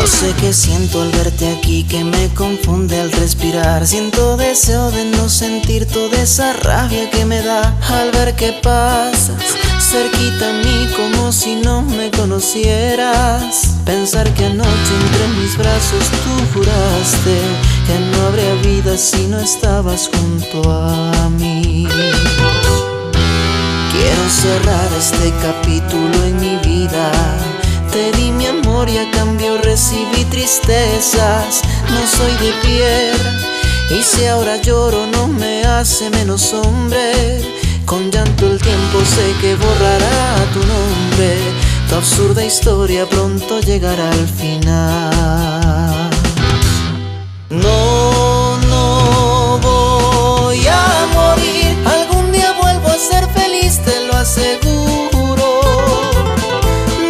No sé qué siento al verte aquí, que me confunde al respirar. Siento deseo de no sentir toda esa rabia que me da al ver que pasas cerquita a mí como si no me conocieras. Pensar que anoche entre mis brazos tú juraste que no habría vida si no estabas junto a mí. Quiero cerrar este capítulo en mi vida. Te di mi amor y a cambio recibí tristezas. No soy de piedra y si ahora lloro no me hace menos hombre. Con llanto el tiempo sé que borrará tu nombre. Tu absurda historia pronto llegará al final. No, no voy a morir. Algún día vuelvo a ser feliz, te lo aseguro.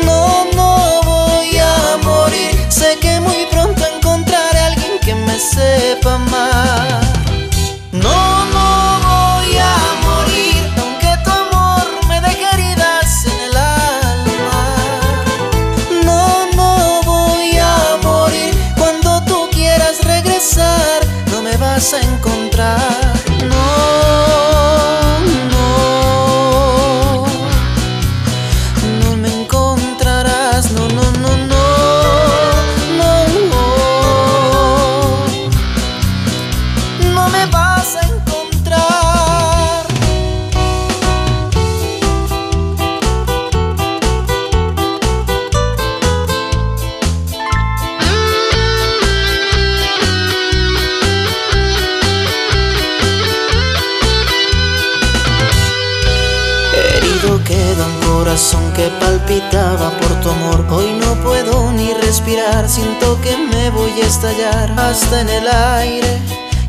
No, no voy a morir. Sé que muy pronto encontraré a alguien que me sepa amar. No, no voy a morir, aunque tu amor me deje heridas en el alma. No, no voy a morir. Cuando tú quieras regresar, no me vas a encontrar. No, no, no me encontrarás. No, no, no, no, no, no me vas a encontrar. Herido queda un corazón que palpitaba por tu amor. Hoy no puedo ni respirar, siento que me voy a estallar. Hasta en el aire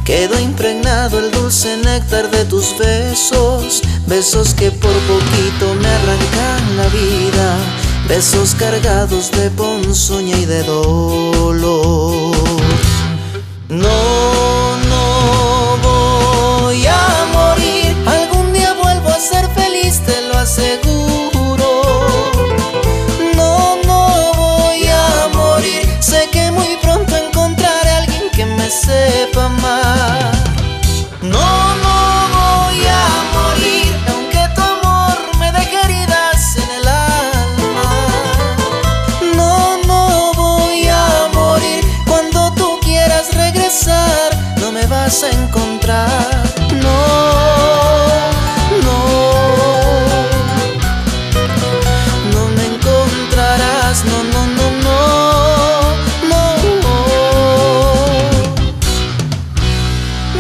quedó impregnado el dulce néctar de tus besos. Besos que por poquito me arrancan la vida. Besos cargados de ponzoña y de dolor. No, no voy a morir. Algún día vuelvo a ser feliz, te lo aseguro. No, no voy a morir. Sé que muy pronto encontraré a alguien que me sepa amar. No, no voy a morir, aunque tu amor me deje heridas en el alma. No, no voy a morir. Cuando tú quieras regresar, no me vas a encontrar. No, no, no me encontrarás. No, no, no, no, no,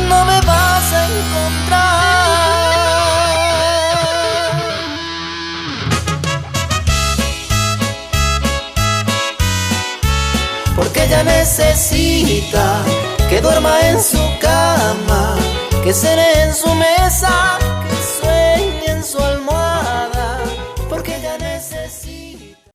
no me vas a encontrar. Porque ella necesita que duerma en su cama, que cene en su mesa,